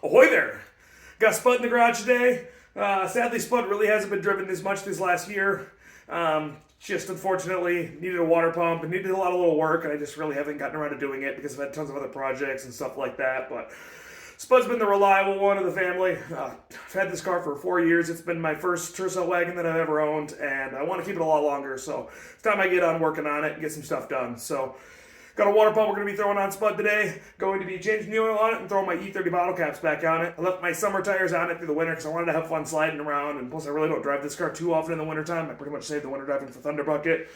Ahoy there! Got Spud in the garage today. Sadly, Spud really hasn't been driven as much this last year. Just unfortunately needed a water pump and needed a lot of little work, and I just really haven't gotten around to doing it because I've had tons of other projects and stuff like that. But Spud's been the reliable one of the family. I've had this car for 4 years. It's been my first Tercel wagon that I've ever owned, and I want to keep it a lot longer. So it's time I get on working on it and get some stuff done. So got a water pump we're going to be throwing on Spud today. Going to be changing the oil on it and throwing my E30 bottle caps back on it. I left my summer tires on it through the winter because I wanted to have fun sliding around. And plus, I really don't drive this car too often in the wintertime. I pretty much save the winter driving for Thunder Bucket.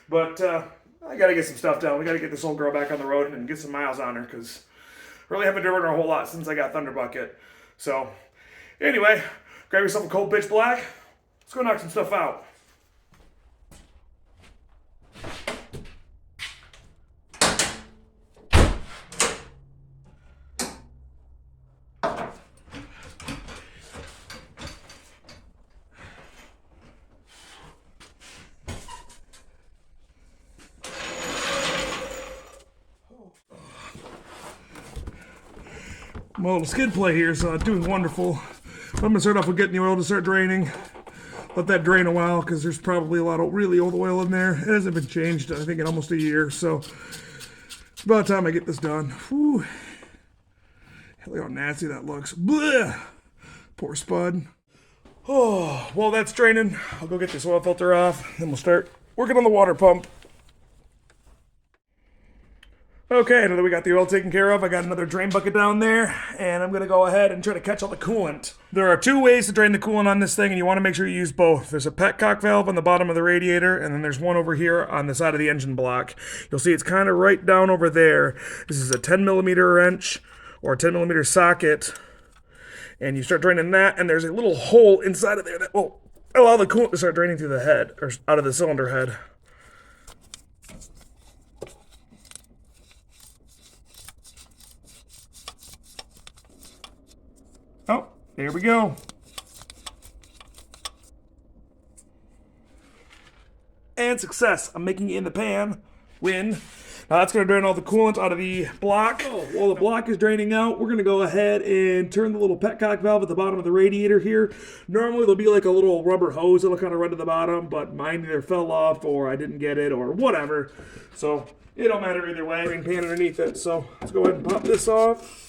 But I got to get some stuff done. We got to get this old girl back on the road and get some miles on her because I really haven't driven her a whole lot since I got Thunder Bucket. So anyway, grab yourself a cold pitch black. Let's go knock some stuff out. My little skid plate here is doing wonderful. I'm going to start off with getting the oil to start draining. Let that drain a while because there's probably a lot of really old oil in there. It hasn't been changed, I think, in almost a year. So it's about time I get this done. Whew. Look how nasty that looks. Blech. Poor Spud. Oh, while that's draining, I'll go get this oil filter off. Then we'll start working on the water pump. Okay, now that we got the oil taken care of, I got another drain bucket down there, and I'm going to go ahead and try to catch all the coolant. There are two ways to drain the coolant on this thing, and you want to make sure you use both. There's a petcock valve on the bottom of the radiator, and then there's one over here on the side of the engine block. You'll see it's kind of right down over there. This is a 10mm wrench, or a 10mm socket, and you start draining that, and there's a little hole inside of there that will allow the coolant to start draining through the head, or out of the cylinder head. Oh, there we go. And success. I'm making it in the pan. Win. Now that's going to drain all the coolant out of the block. While the block is draining out, we're going to go ahead and turn the little petcock valve at the bottom of the radiator here. Normally there'll be like a little rubber hose that'll kind of run to the bottom, but mine either fell off or I didn't get it or whatever. So it don't matter either way. Drain pan underneath it. So let's go ahead and pop this off.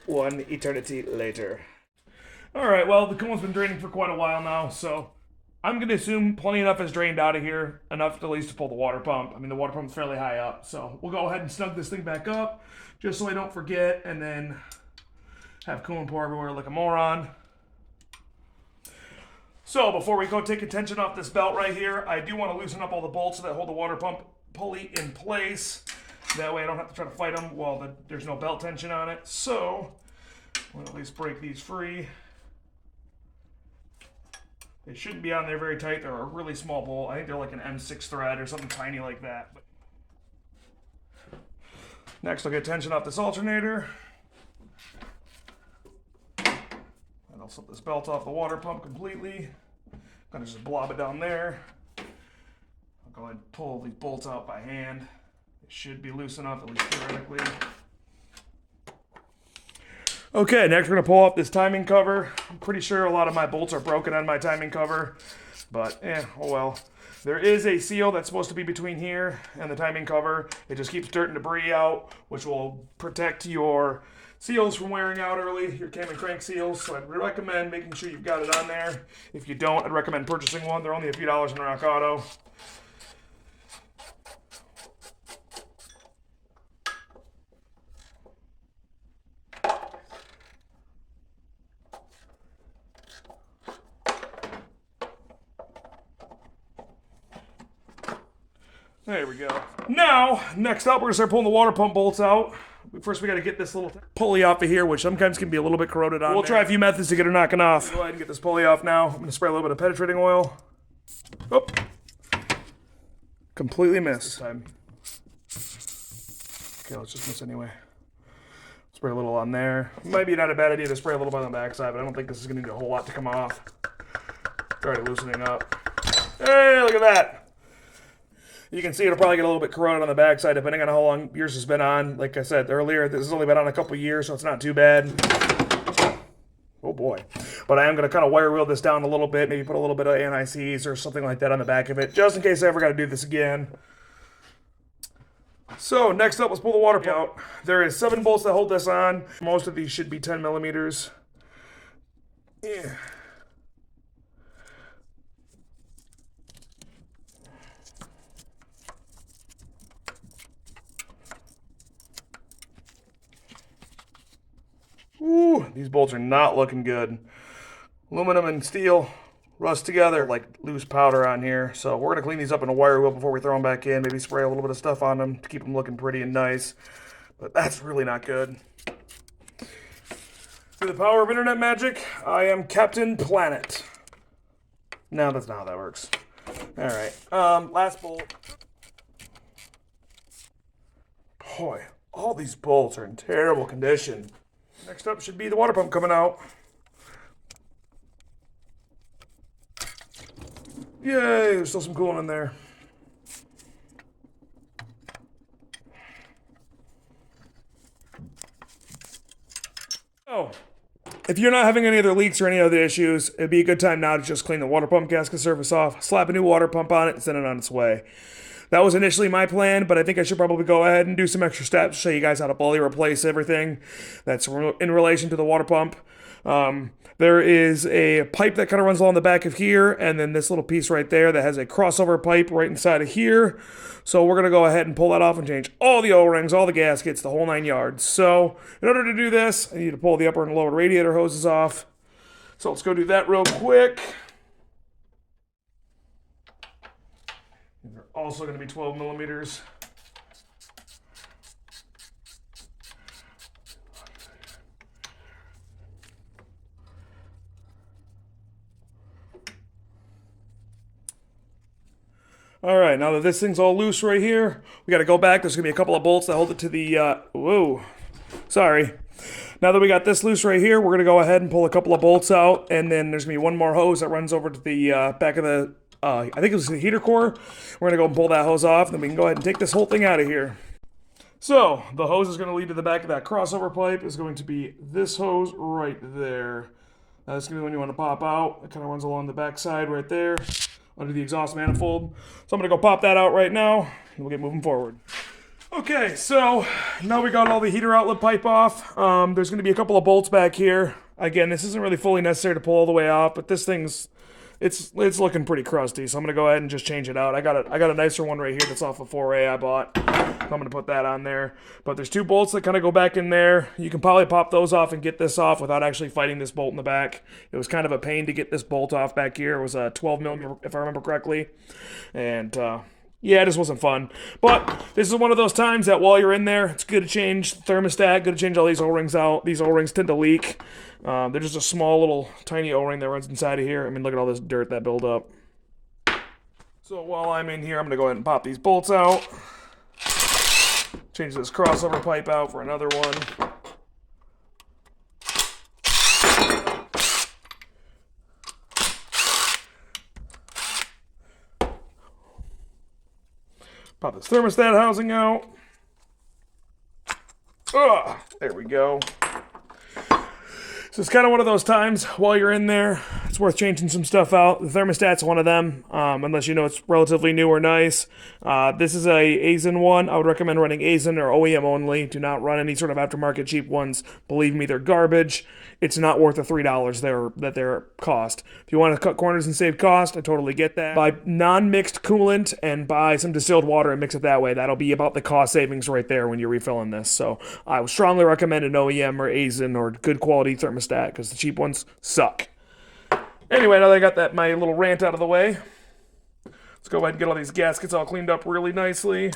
One eternity later. Alright, well, the coolant's been draining for quite a while now, so I'm going to assume plenty enough is drained out of here, enough at least to pull the water pump. I mean, the water pump's fairly high up, so we'll go ahead and snug this thing back up, just so I don't forget, and then have coolant pour everywhere like a moron. So, before we go take a tension off this belt right here, I do want to loosen up all the bolts that hold the water pump pulley in place. That way I don't have to try to fight them while there's no belt tension on it. So, we'll at least break these free. They shouldn't be on there very tight. They're a really small bolt. I think they're like an M6 thread or something tiny like that. Next, I'll get tension off this alternator. And I'll slip this belt off the water pump completely. I'm going to just blob it down there. I'll go ahead and pull these bolts out by hand. Should be loose enough, at least theoretically. Okay, next we're going to pull off this timing cover. I'm pretty sure a lot of my bolts are broken on my timing cover, but oh well. There is a seal that's supposed to be between here and the timing cover. It just keeps dirt and debris out, which will protect your seals from wearing out early, your cam and crank seals. So I'd recommend making sure you've got it on there. If you don't, I'd recommend purchasing one. They're only a few dollars in Rock Auto. There we go. Now, next up, we're going to start pulling the water pump bolts out. First, we got to get this little pulley off of here, which sometimes can be a little bit corroded on. We'll try a few methods to get her knocking off. Go ahead and get this pulley off now. I'm going to spray a little bit of penetrating oil. Oh. Completely missed this time. Okay, let's just miss anyway. Spray a little on there. Might be not a bad idea to spray a little bit on the backside, but I don't think this is going to need a whole lot to come off. It's already loosening up. Hey, look at that. You can see it'll probably get a little bit corroded on the backside depending on how long yours has been on. Like I said earlier, this has only been on a couple years, so it's not too bad. Oh boy. But I am going to kind of wire wheel this down a little bit, maybe put a little bit of anti-seize or something like that on the back of it, just in case I ever got to do this again. So next up, let's pull the water pump out. There is 7 bolts that hold this on. Most of these should be 10 millimeters. Yeah. Ooh, these bolts are not looking good. Aluminum and steel rust together like loose powder on here. So we're going to clean these up in a wire wheel before we throw them back in. Maybe spray a little bit of stuff on them to keep them looking pretty and nice. But that's really not good. Through the power of internet magic, I am Captain Planet. No, that's not how that works. Alright, last bolt. Boy, all these bolts are in terrible condition. Next up should be the water pump coming out. Yay, there's still some coolant in there. Oh, if you're not having any other leaks or any other issues, it'd be a good time now to just clean the water pump gasket surface off, slap a new water pump on it, and send it on its way. That was initially my plan, but I think I should probably go ahead and do some extra steps, show you guys how to fully replace everything that's in relation to the water pump. There is a pipe that kind of runs along the back of here, and then this little piece right there that has a crossover pipe right inside of here. So we're going to go ahead and pull that off and change all the O-rings, all the gaskets, the whole 9 yards. So in order to do this, I need to pull the upper and lower radiator hoses off. So let's go do that real quick. They're also going to be 12 millimeters. All right, now that this thing's all loose right here, we got to go back. There's going to be a couple of bolts that hold it to the, whoa, sorry. Now that we got this loose right here, we're going to go ahead and pull a couple of bolts out, and then there's going to be one more hose that runs over to the back of the, I think it was the heater core. We're going to go and pull that hose off, and then we can go ahead and take this whole thing out of here. So, the hose is going to lead to the back of that crossover pipe. Is going to be this hose right there. Now, this is going to be the one you want to pop out. It kind of runs along the back side right there, under the exhaust manifold. So I'm going to go pop that out right now, and we'll get moving forward. Okay, so now we got all the heater outlet pipe off. There's going to be a couple of bolts back here. Again, this isn't really fully necessary to pull all the way off, but this thing's, it's looking pretty crusty, so I'm going to go ahead and just change it out. I got a nicer one right here that's off of 4A I bought. I'm going to put that on there. But there's 2 bolts that kind of go back in there. You can probably pop those off and get this off without actually fighting this bolt in the back. It was kind of a pain to get this bolt off back here. It was a 12 millimeter, if I remember correctly. And yeah, it just wasn't fun. But this is one of those times that while you're in there, it's good to change the thermostat, good to change all these O-rings out. These O-rings tend to leak. They're just a small little tiny O-ring that runs inside of here. I mean, look at all this dirt that build up. So while I'm in here, I'm going to go ahead and pop these bolts out. Change this crossover pipe out for another one. Pop this thermostat housing out. There we go. So it's kind of one of those times while you're in there, it's worth changing some stuff out. The thermostat's one of them, unless you know it's relatively new or nice. This is a ASIN one. I would recommend running ASIN or OEM only. Do not run any sort of aftermarket cheap ones. Believe me, they're garbage. It's not worth the $3 that they're cost. If you want to cut corners and save cost, I totally get that. Buy non-mixed coolant and buy some distilled water and mix it that way. That'll be about the cost savings right there when you're refilling this. So I would strongly recommend an OEM or ASIN or good quality thermostat because the cheap ones suck. Anyway, now that I got my little rant out of the way, let's go ahead and get all these gaskets all cleaned up really nicely.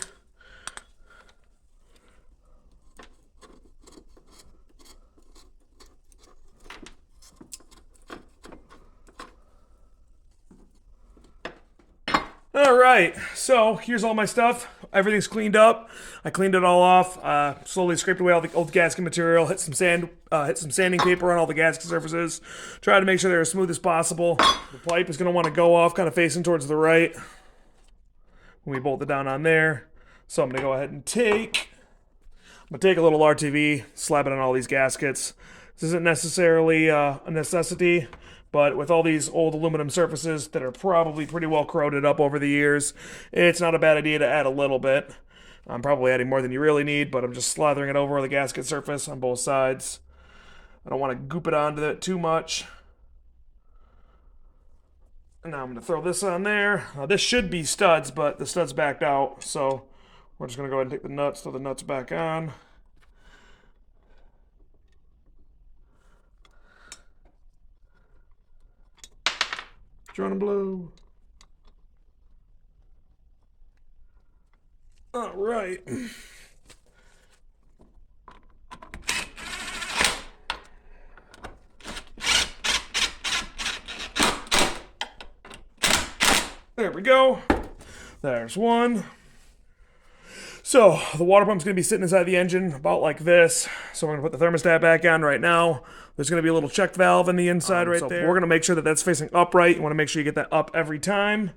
All right, so here's all my stuff. everything's cleaned up. I cleaned it all off, slowly scraped away all the old gasket material, hit some sanding paper on all the gasket surfaces, try to make sure they're as smooth as possible. The pipe is going to want to go off kind of facing towards the right when we bolt it down on there. So I'm going to go ahead and take a little RTV, slap it on all these gaskets. This isn't necessarily a necessity, but with all these old aluminum surfaces that are probably pretty well corroded up over the years, it's not a bad idea to add a little bit. I'm probably adding more than you really need, but I'm just slathering it over the gasket surface on both sides. I don't want to goop it onto it too much. And now I'm going to throw this on there. This should be studs, but the studs backed out, so we're just going to go ahead and take the nuts, throw the nuts back on. Trying to blow. All right. There we go. There's one. So the water pump's going to be sitting inside the engine about like this. So we're going to put the thermostat back on right now. There's going to be a little check valve in the inside right there. We're going to make sure that that's facing upright. You want to make sure you get that up every time.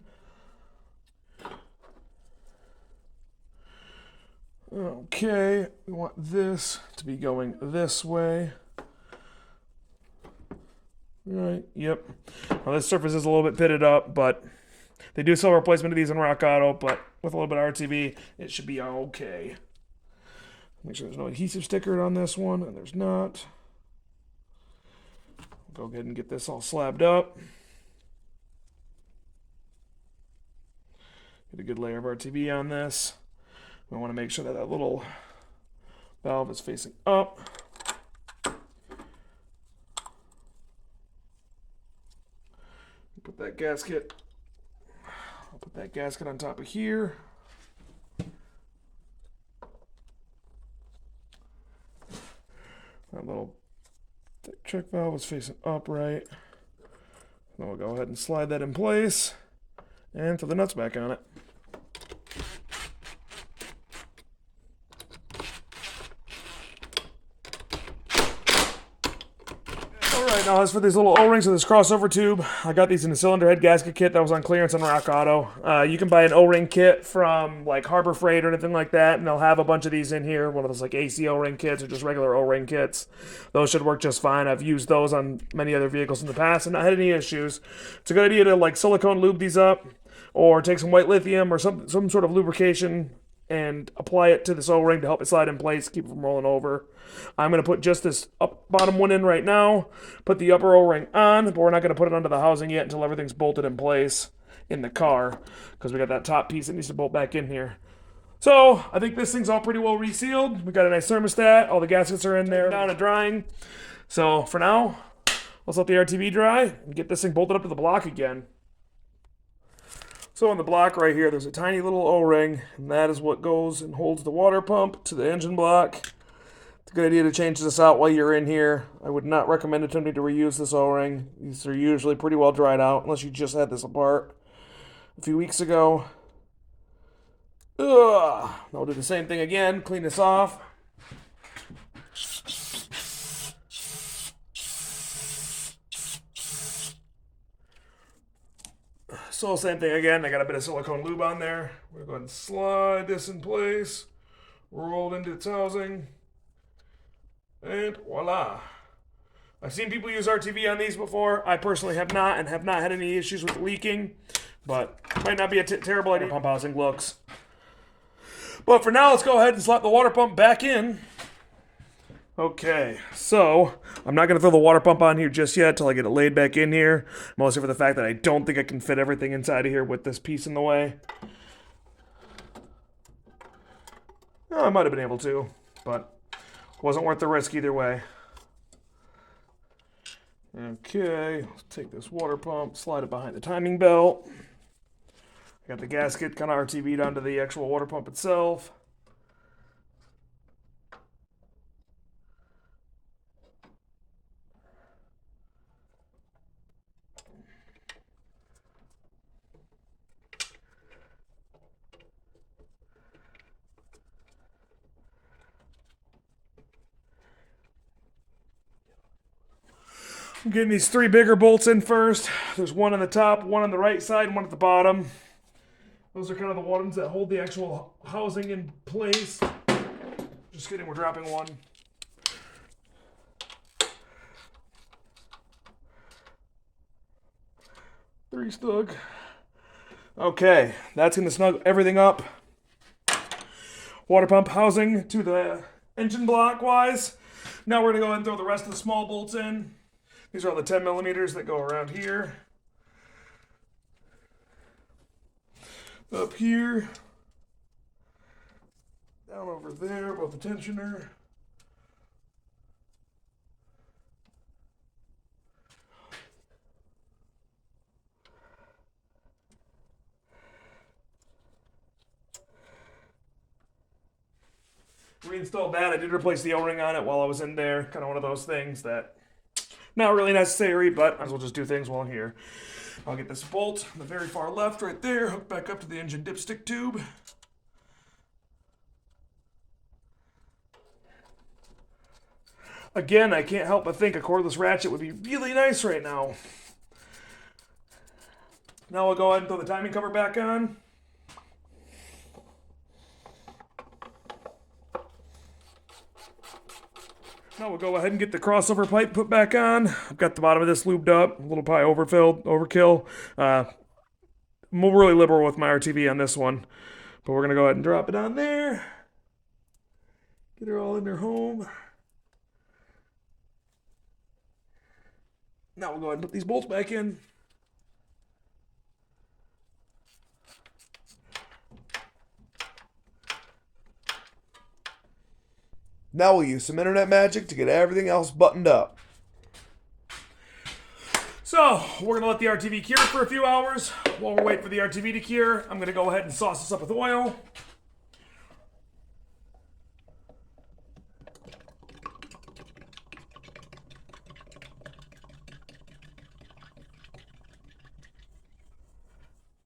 Okay, we want this to be going this way. Right, yep. Now this surface is a little bit pitted up, but they do sell a replacement of these in Rock Auto, but with a little bit of RTV, it should be okay. Make sure there's no adhesive sticker on this one, and there's not. Go ahead and get this all slabbed up. Get a good layer of RTV on this. We want to make sure that that little valve is facing up. Put that gasket. I'll put that gasket on top of here. That little check valve is facing upright. Then we'll go ahead and slide that in place and throw the nuts back on it. Now, as for these little O-rings of this crossover tube, I got these in a cylinder head gasket kit that was on clearance on Rock Auto. You can buy an O-ring kit from like Harbor Freight or anything like that, and they'll have a bunch of these in here, one of those like AC O-ring kits or just regular O-ring kits. Those should work just fine. I've used those on many other vehicles in the past and not had any issues. It's a good idea to like silicone lube these up or take some white lithium or some sort of lubrication and apply it to this O-ring to help it slide in place, keep it from rolling over. I'm going to put just this bottom one in right now, put the upper O-ring on, but we're not going to put it onto the housing yet until everything's bolted in place in the car, because we got that top piece that needs to bolt back in here. So, I think this thing's all pretty well resealed. We got a nice thermostat, all the gaskets are in there, down and drying. So, for now, let's let the RTV dry and get this thing bolted up to the block again. So on the block right here, there's a tiny little O-ring, and that is what goes and holds the water pump to the engine block. It's a good idea to change this out while you're in here. I would not recommend attempting to reuse this O-ring. These are usually pretty well dried out, unless you just had this apart a few weeks ago. I'll do the same thing again, clean this off. So same thing again, I got a bit of silicone lube on there. We're going to go ahead and slide this in place, roll it into its housing, and voila. I've seen people use RTV on these before. I personally have not, and have not had any issues with leaking, but might not be a terrible idea. Pump housing looks. But for now, let's go ahead and slap the water pump back in. Okay, so I'm not going to throw the water pump on here just yet until I get it laid back in here. Mostly for the fact that I don't think I can fit everything inside of here with this piece in the way. Oh, I might have been able to, but wasn't worth the risk either way. Okay, let's take this water pump, slide it behind the timing belt. I got the gasket kind of RTV'd onto the actual water pump itself. I'm getting these 3 bigger bolts in first. There's one on the top, one on the right side, and one at the bottom. Those are kind of the ones that hold the actual housing in place. Just kidding, we're dropping one. Three snug. Okay, that's going to snug everything up. Water pump housing to the engine block wise. Now we're going to go ahead and throw the rest of the small bolts in. These are all the 10 millimeters that go around here. Up here. Down over there, above the tensioner. Reinstalled that. I did replace the O-ring on it while I was in there. Kind of one of those things that not really necessary, but might as well just do things while I'm here. I'll get this bolt on the very far left right there, hook back up to the engine dipstick tube. Again, I can't help but think a cordless ratchet would be really nice right now. Now we'll go ahead and throw the timing cover back on. Now we'll go ahead and get the crossover pipe put back on. I've got the bottom of this lubed up, a little probably overkill. I'm really liberal with my RTV on this one, but we're gonna go ahead and drop it on there. Get her all in her home. Now we'll go ahead and put these bolts back in. Now we'll use some internet magic to get everything else buttoned up. So, we're going to let the RTV cure for a few hours. While we're waiting for the RTV to cure, I'm going to go ahead and sauce this up with oil.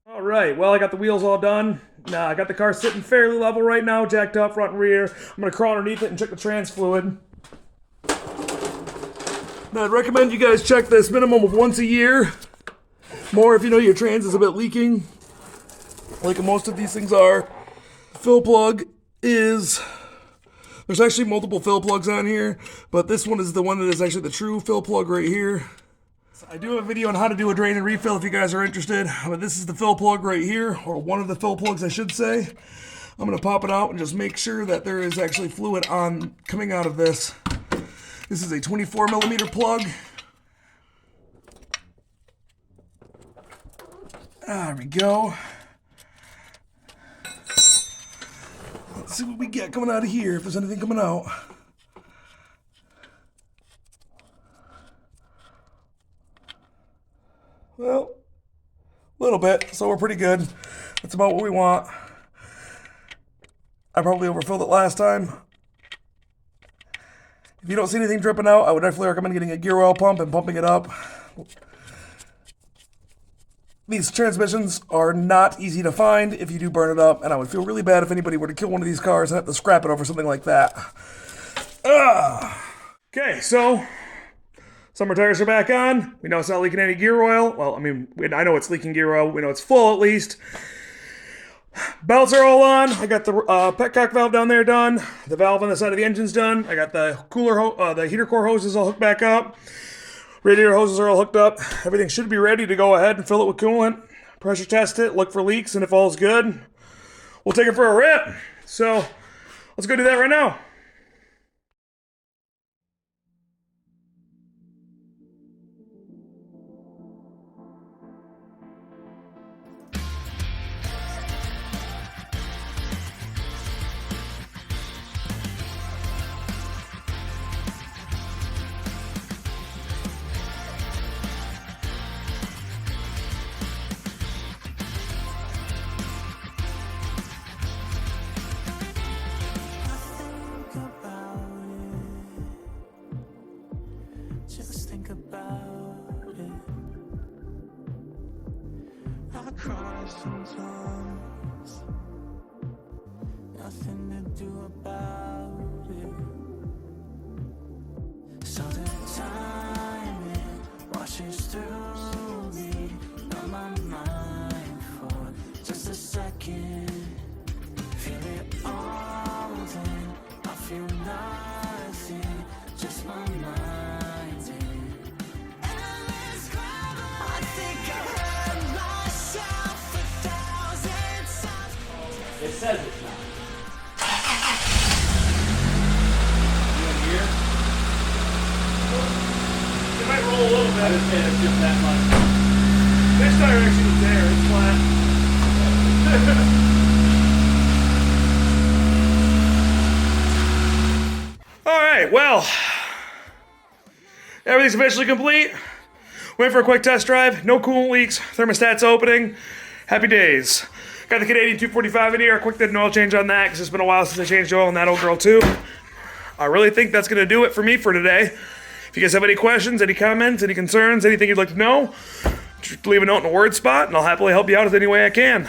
All right, well, I got the wheels all done. I got the car sitting fairly level right now, jacked up front and rear. I'm going to crawl underneath it and check the trans fluid. Now, I'd recommend you guys check this minimum of once a year. More if you know your trans is a bit leaking, like most of these things are. Fill plug is... There's actually multiple fill plugs on here, but this one is the one that is actually the true fill plug right here. I do have a video on how to do a drain and refill if you guys are interested, but this is the fill plug right here, or one of the fill plugs I should say. I'm going to pop it out and just make sure that there is actually fluid on coming out of this. This is a 24 millimeter plug. There we go. Let's see what we get coming out of here, if there's anything coming out. Well, a little bit, so we're pretty good. That's about what we want. I probably overfilled it last time. If you don't see anything dripping out, I would definitely recommend getting a gear oil pump and pumping it up. These transmissions are not easy to find if you do burn it up, and I would feel really bad if anybody were to kill one of these cars and have to scrap it over something like that. Okay, so summer tires are back on. We know it's not leaking any gear oil. Well, I mean, I know it's leaking gear oil. We know it's full at least. Belts are all on. I got the petcock valve down there done. The valve on the side of the engine's done. I got the the heater core hoses all hooked back up. Radiator hoses are all hooked up. Everything should be ready to go ahead and fill it with coolant. Pressure test it, look for leaks, and if all's good, we'll take it for a rip. So let's go do that right now. Just think about it. I cry sometimes. Nothing to do about it. So the timing chase through me, on my mind for just a second. Feel it all then, I feel nothing, just my mind in endless gravity. I think I heard myself 1,000 times. It says it's not. It might roll a little I bit. would say it's just that much. This tire actually is there. It's flat. All right, well, everything's officially complete. Went for a quick test drive. No coolant leaks. Thermostat's opening. Happy days. Got the Canadian 245 in here. A quick did an oil change on that because it's been a while since I changed oil on that old girl too. I really think that's going to do it for me for today. If you guys have any questions, any comments, any concerns, anything you'd like to know, just leave a note in the word spot and I'll happily help you out as any way I can.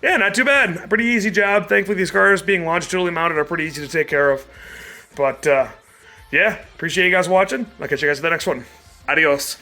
Yeah, not too bad. A pretty easy job. Thankfully, these cars being longitudinally mounted are pretty easy to take care of. But yeah, appreciate you guys watching. I'll catch you guys in the next one. Adios.